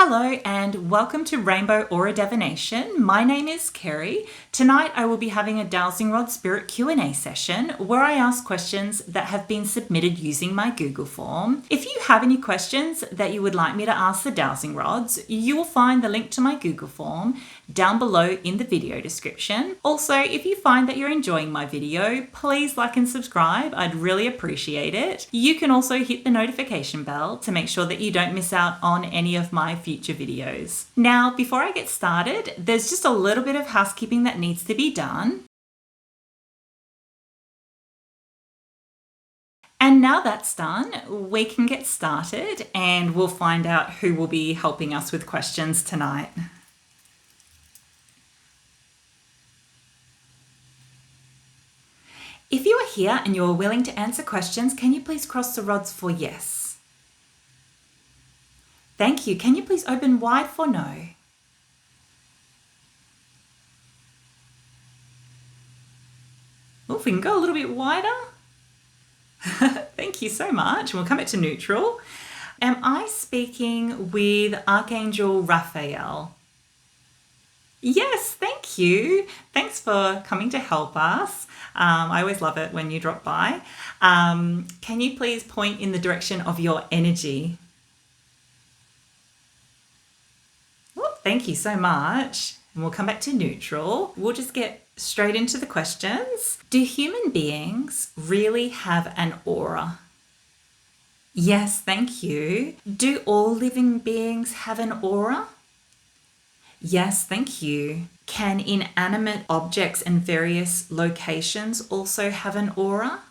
Hello and welcome to Rainbow Aura Divination. My name is Kerry. Tonight I will be having a Dowsing Rod Spirit Q&A session where I ask questions that have been submitted using my Google form. If you have any questions that you would like me to ask the Dowsing Rods, you will find the link to my Google form down below in the video description. Also, if you find that you're enjoying my video, please like and subscribe. I'd really appreciate it. You can also hit the notification bell to make sure that you don't miss out on any of my future videos. Now, before I get started, there's just a little bit of housekeeping that needs to be done. And now that's done, we can get started and we'll find out who will be helping us with questions tonight. If you are here and you are willing to answer questions, can you please cross the rods for yes? Thank you. Can you please open wide for no? Oh, if we can go a little bit wider. Thank you so much. We'll come back to neutral. Am I speaking with Archangel Raphael? Yes, thank you. Thanks for coming to help us. I always love it when you drop by. Can you please point in the direction of your energy? Oh, thank you so much. And we'll come back to neutral. We'll just get straight into the questions. Do human beings really have an aura? Yes, thank you. Do all living beings have an aura? Yes, thank you. Can inanimate objects and various locations also have an aura?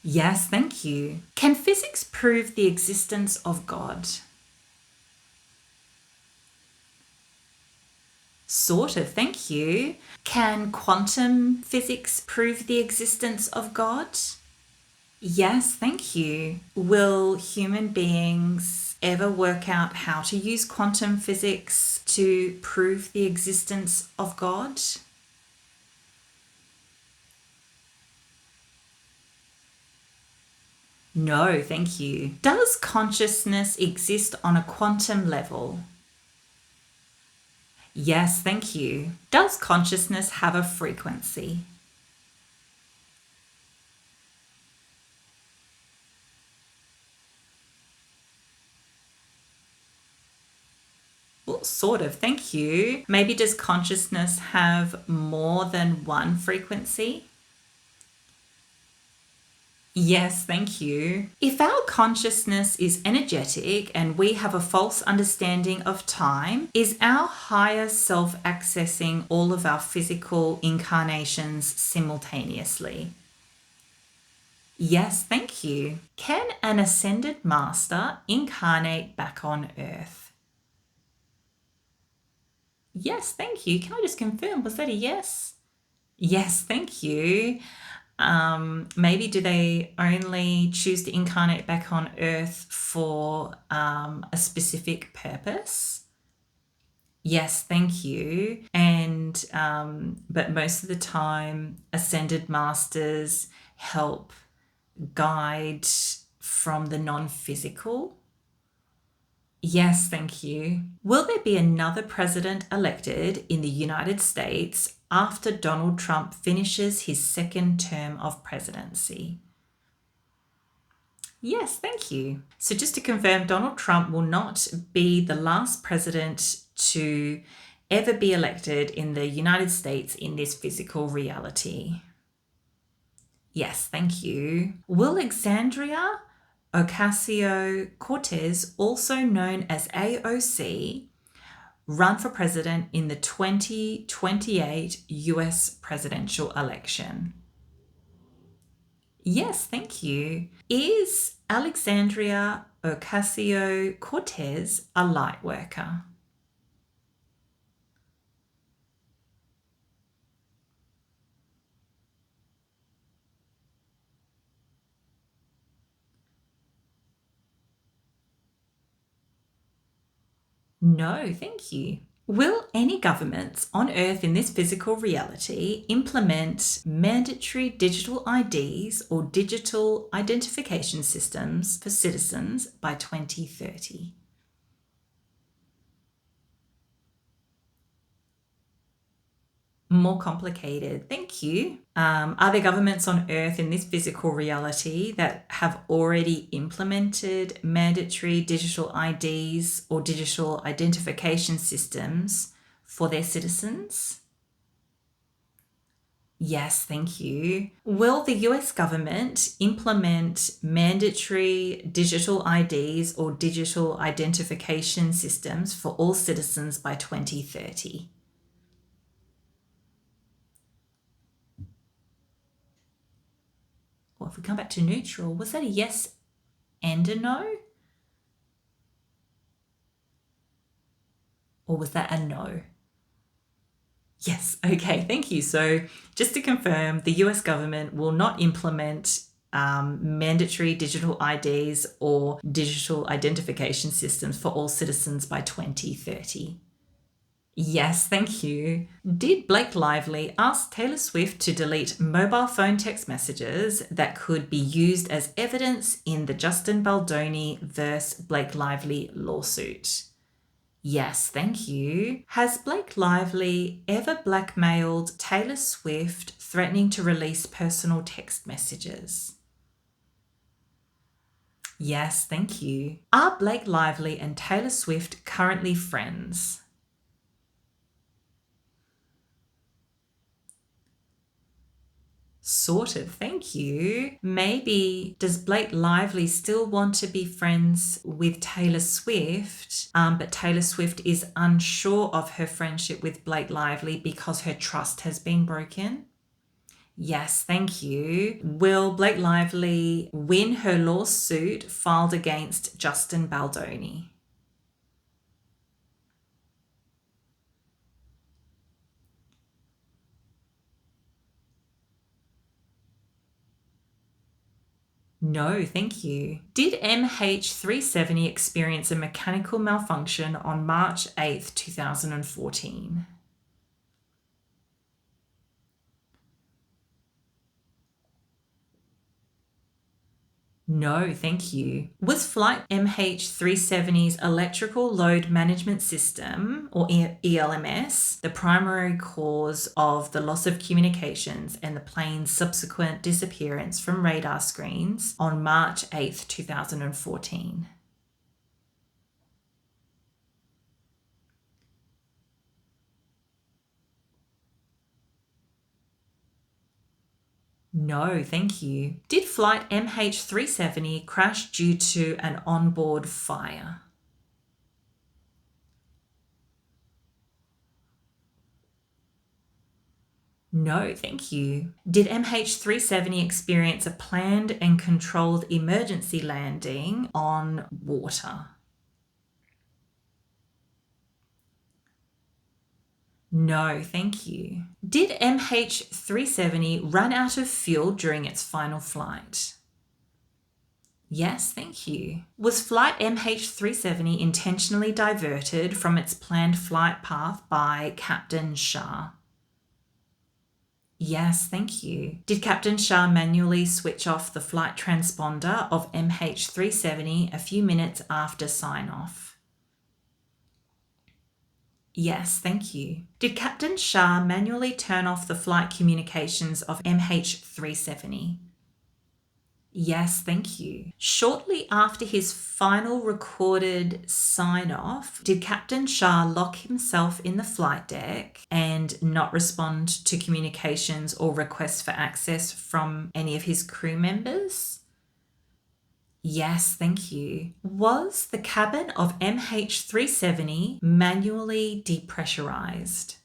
Yes, thank you. Can physics prove the existence of God? Sort of, thank you. Can quantum physics prove the existence of God? Yes, thank you. Will human beings ever work out how to use quantum physics to prove the existence of God? No, thank you. Does consciousness exist on a quantum level? Yes, thank you. Does consciousness have a frequency? Well, sort of, thank you. Maybe does consciousness have more than one frequency? Yes, thank you. If our consciousness is energetic and we have a false understanding of time, is our higher self accessing all of our physical incarnations simultaneously? Yes, thank you. Can an ascended master incarnate back on Earth? Yes, thank you. Can I just confirm, was that a yes? Yes, thank you. Maybe do they only choose to incarnate back on Earth for a specific purpose? Yes, thank you. And but most of the time, ascended masters help guide from the non-physical. Yes, thank you. Will there be another president elected in the United States after Donald Trump finishes his second term of presidency? Yes, thank you. So just to confirm, Donald Trump will not be the last president to ever be elected in the United States in this physical reality. Yes, thank you. Will Alexandria Ocasio-Cortez, also known as AOC, run for president in the 2028 US presidential election? Yes, thank you. Is Alexandria Ocasio-Cortez a light worker? No, thank you. Will any governments on Earth in this physical reality implement mandatory digital IDs or digital identification systems for citizens by 2030? More complicated. Thank you. Are there governments on Earth in this physical reality that have already implemented mandatory digital IDs or digital identification systems for their citizens? Yes, thank you. Will the US government implement mandatory digital IDs or digital identification systems for all citizens by 2030? Well, if we come back to neutral, was that a yes and a no? Or was that a no? Yes, okay, thank you. So just to confirm, the US government will not implement mandatory digital IDs or digital identification systems for all citizens by 2030. Yes, thank you. Did Blake Lively ask Taylor Swift to delete mobile phone text messages that could be used as evidence in the Justin Baldoni vs. Blake Lively lawsuit? Yes, thank you. Has Blake Lively ever blackmailed Taylor Swift, threatening to release personal text messages? Yes, thank you. Are Blake Lively and Taylor Swift currently friends? Sort of, thank you. Maybe does Blake Lively still want to be friends with Taylor Swift, but Taylor Swift is unsure of her friendship with Blake Lively because her trust has been broken? Yes, thank you. Will Blake Lively win her lawsuit filed against Justin Baldoni? No, thank you. Did MH370 experience a mechanical malfunction on March 8th, 2014? No, thank you. Was Flight MH370's electrical load management system, or ELMS, the primary cause of the loss of communications and the plane's subsequent disappearance from radar screens on March 8th, 2014? No, thank you. Did Flight MH370 crash due to an onboard fire? No, thank you. Did MH370 experience a planned and controlled emergency landing on water? No, thank you. Did MH370 run out of fuel during its final flight? Yes, thank you. Was Flight MH370 intentionally diverted from its planned flight path by Captain Shah? Yes, thank you. Did Captain Shah manually switch off the flight transponder of MH370 a few minutes after sign-off? Yes, thank you. Did Captain Shah manually turn off the flight communications of MH370? Yes, thank you. Shortly after his final recorded sign-off, did Captain Shah lock himself in the flight deck and not respond to communications or requests for access from any of his crew members? Yes, thank you. Was the cabin of MH370 manually depressurized?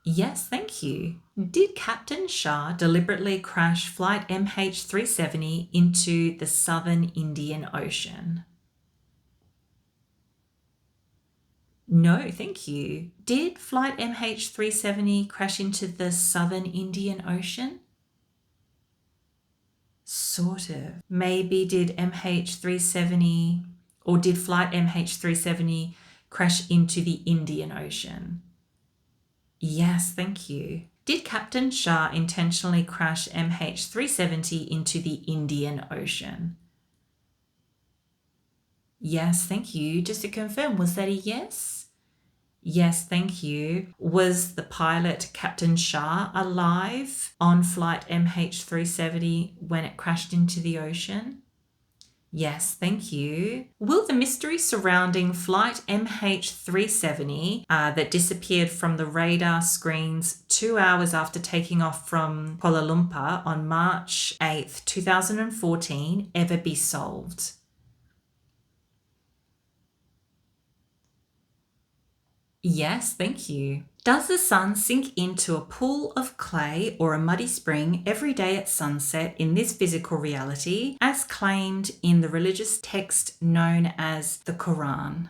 Yes, thank you. Did Captain Shah deliberately crash Flight MH370 into the Southern Indian Ocean? No, thank you. Did Flight MH370 crash into the Southern Indian Ocean? Sort of. Maybe did MH370 or did Flight MH370 crash into the Indian Ocean? Yes, thank you. Did Captain Shah intentionally crash MH370 into the Indian Ocean? Yes, thank you. Just to confirm, was that a yes? Yes, thank you. Was the pilot Captain Shah alive on flight MH370 when it crashed into the ocean? Yes, thank you. Will the mystery surrounding flight MH370 that disappeared from the radar screens 2 hours after taking off from Kuala Lumpur on March 8th, 2014 ever be solved? Yes, thank you. Does the sun sink into a pool of clay or a muddy spring every day at sunset in this physical reality, as claimed in the religious text known as the Quran?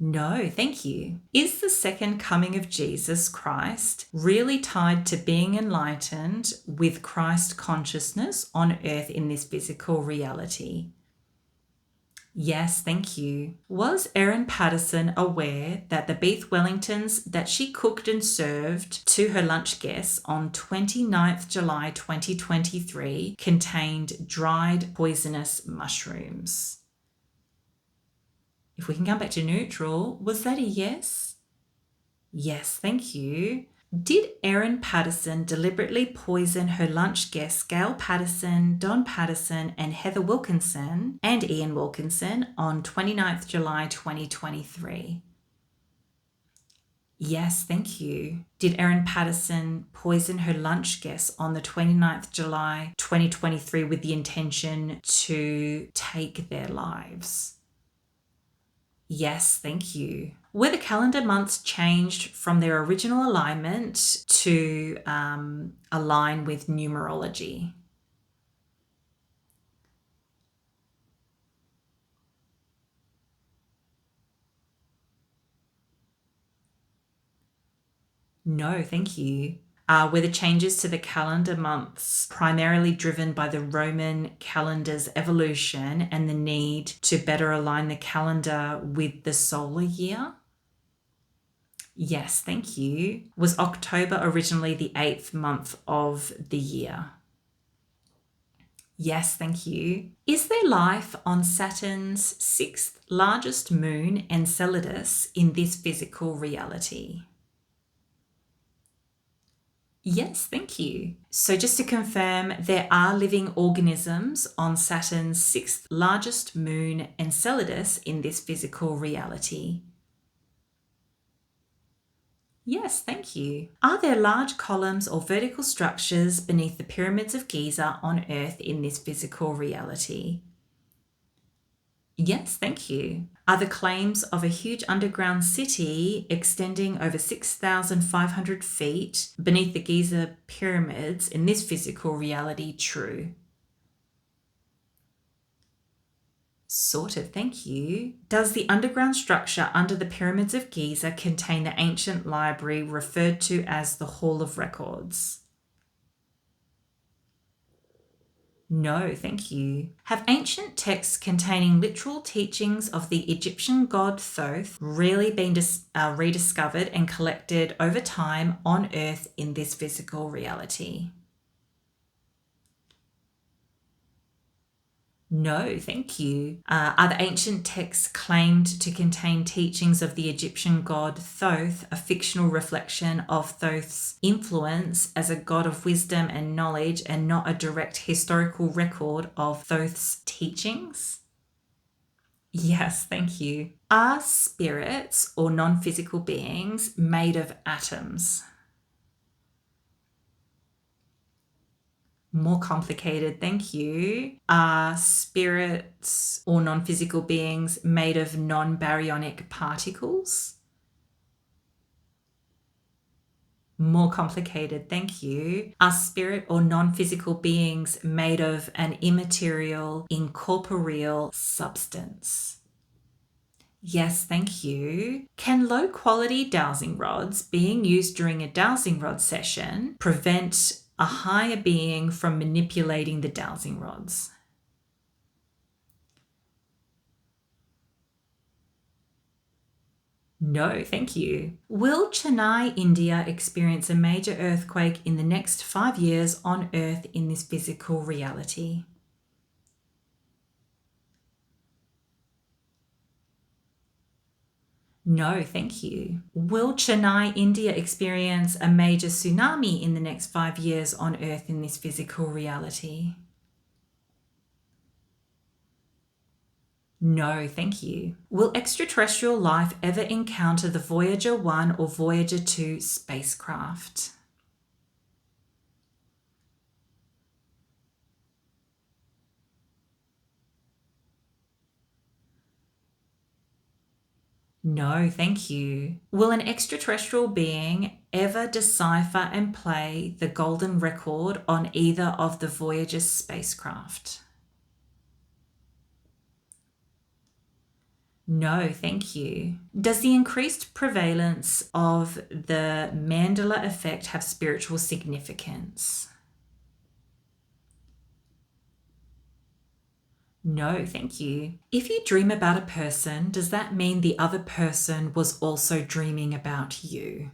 No, thank you. Is the second coming of Jesus Christ really tied to being enlightened with Christ consciousness on earth in this physical reality? Yes, thank you. Was Erin Patterson aware that the beef Wellingtons that she cooked and served to her lunch guests on 29th July 2023 contained dried poisonous mushrooms? If we can come back to neutral, was that a yes? Yes, thank you. Did Erin Patterson deliberately poison her lunch guests Gail Patterson, Don Patterson, and Heather Wilkinson and Ian Wilkinson on 29th July 2023? Yes, thank you. Did Erin Patterson poison her lunch guests on the 29th July 2023 with the intention to take their lives? Yes, thank you. Were the calendar months changed from their original alignment to align with numerology? No, thank you. Were the changes to the calendar months primarily driven by the Roman calendar's evolution and the need to better align the calendar with the solar year? Yes, thank you. Was October originally the eighth month of the year? Yes, thank you. Is there life on Saturn's sixth largest moon, Enceladus, in this physical reality? Yes, thank you. So, just to confirm, there are living organisms on Saturn's sixth largest moon, Enceladus, in this physical reality. Yes, thank you. Are there large columns or vertical structures beneath the pyramids of Giza on Earth in this physical reality? Yes, thank you. Are the claims of a huge underground city extending over 6,500 feet beneath the Giza pyramids in this physical reality true? Sort of, thank you. Does the underground structure under the pyramids of Giza contain the ancient library referred to as the Hall of Records? No, thank you. Have ancient texts containing literal teachings of the Egyptian god Thoth really been rediscovered and collected over time on Earth in this physical reality? No, thank you. Are the ancient texts claimed to contain teachings of the Egyptian god Thoth, a fictional reflection of Thoth's influence as a god of wisdom and knowledge, and not a direct historical record of Thoth's teachings? Yes, thank you. Are spirits or non physical beings made of atoms? More complicated, thank you. Are spirits or non physical beings made of non baryonic particles? More complicated, thank you. Are spirit or non physical beings made of an immaterial, incorporeal substance? Yes, thank you. Can low quality dowsing rods being used during a dowsing rod session prevent a higher being from manipulating the dowsing rods? No, thank you. Will Chennai, India experience a major earthquake in the next 5 years on Earth in this physical reality? No, thank you. Will Chennai, India experience a major tsunami in the next 5 years on Earth in this physical reality? No, thank you. Will extraterrestrial life ever encounter the Voyager 1 or Voyager 2 spacecraft? No, thank you. Will an extraterrestrial being ever decipher and play the golden record on either of the Voyager spacecraft? No, thank you. Does the increased prevalence of the Mandela effect have spiritual significance? No, thank you. If you dream about a person, does that mean the other person was also dreaming about you?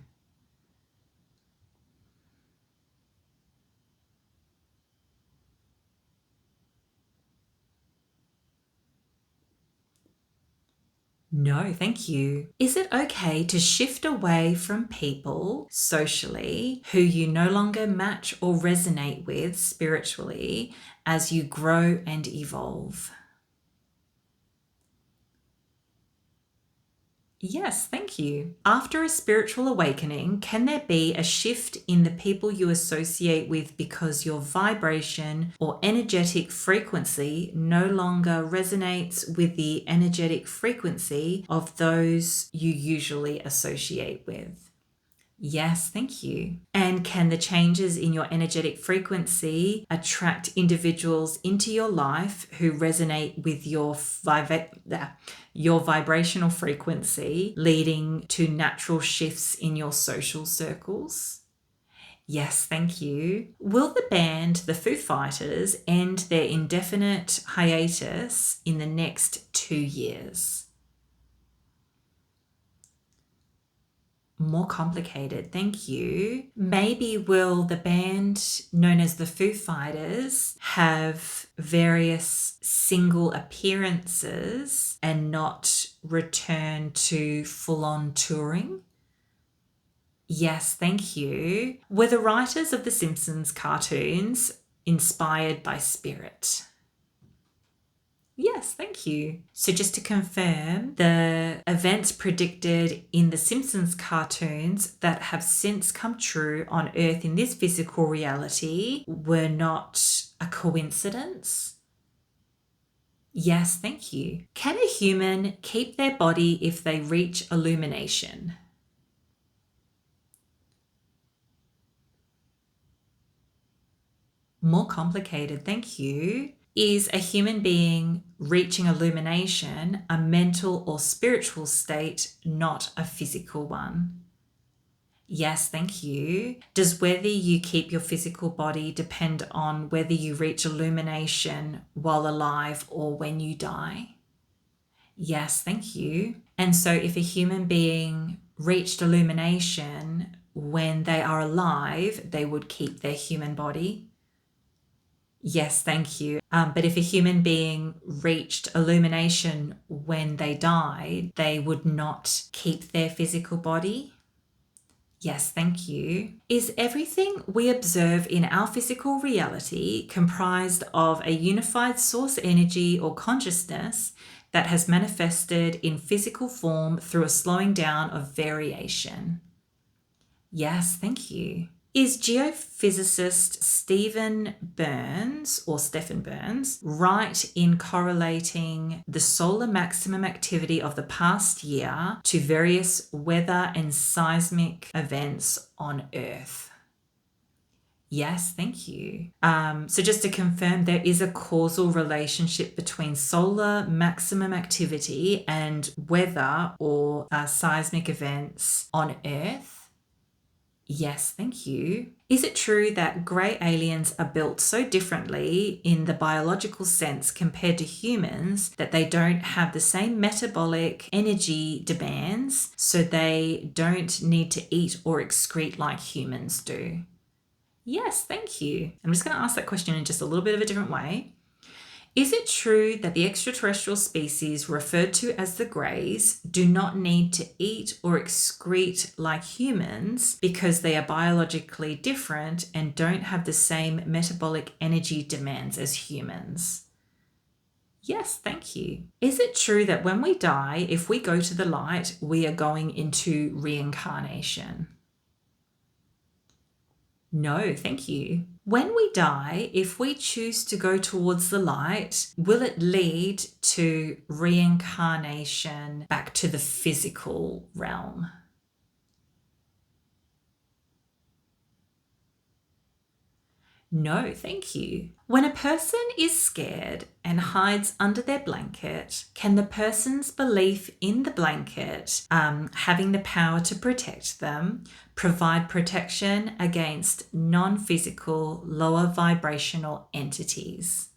No, thank you. Is it okay to shift away from people socially who you no longer match or resonate with spiritually as you grow and evolve? Yes, thank you. After a spiritual awakening, can there be a shift in the people you associate with because your vibration or energetic frequency no longer resonates with the energetic frequency of those you usually associate with? Yes, thank you. And can the changes in your energetic frequency attract individuals into your life who resonate with your vibrational frequency, leading to natural shifts in your social circles? Yes, thank you. Will the band, the Foo Fighters, end their indefinite hiatus in the next 2 years? More complicated, thank you. Maybe will the band known as the Foo Fighters have various single appearances and not return to full-on touring? Yes, thank you. Were the writers of the Simpsons cartoons inspired by spirit? Yes, thank you. So just to confirm, the events predicted in the Simpsons cartoons that have since come true on Earth in this physical reality were not a coincidence? Yes, thank you. Can a human keep their body if they reach illumination? More complicated, thank you. Is a human being reaching illumination a mental or spiritual state, not a physical one? Yes, thank you. Does whether you keep your physical body depend on whether you reach illumination while alive or when you die? Yes, thank you. And so if a human being reached illumination when they are alive, they would keep their human body? Yes, thank you. But if a human being reached illumination when they died, they would not keep their physical body? Yes, thank you. Is everything we observe in our physical reality comprised of a unified source energy or consciousness that has manifested in physical form through a slowing down of variation? Yes, thank you. Is geophysicist Stephen Burns right in correlating the solar maximum activity of the past year to various weather and seismic events on Earth? Yes, thank you. So just to confirm, there is a causal relationship between solar maximum activity and weather or seismic events on Earth? Yes, thank you. Is it true that grey aliens are built so differently in the biological sense compared to humans that they don't have the same metabolic energy demands, so they don't need to eat or excrete like humans do? Yes, thank you. I'm just going to ask that question in just a little bit of a different way. Is it true that the extraterrestrial species referred to as the Greys do not need to eat or excrete like humans because they are biologically different and don't have the same metabolic energy demands as humans? Yes, thank you. Is it true that when we die, if we go to the light, we are going into reincarnation? No, thank you. When we die, if we choose to go towards the light, will it lead to reincarnation back to the physical realm? No, thank you. When a person is scared and hides under their blanket, can the person's belief in the blanket having the power to protect them provide protection against non-physical, lower vibrational entities?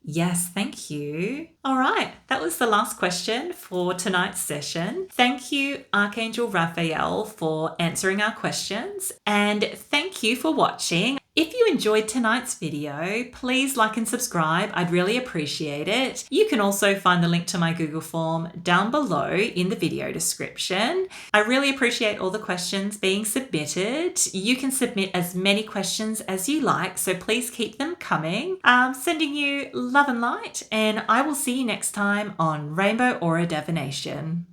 Yes, thank you. All right, that was the last question for tonight's session. Thank you, Archangel Raphael, for answering our questions, and thank you for watching. If you enjoyed tonight's video, please like and subscribe. I'd really appreciate it. You can also find the link to my Google form down below in the video description. I really appreciate all the questions being submitted. You can submit as many questions as you like, so please keep them coming. Sending you love and light, and I will see you next time on Rainbow Aura Divination.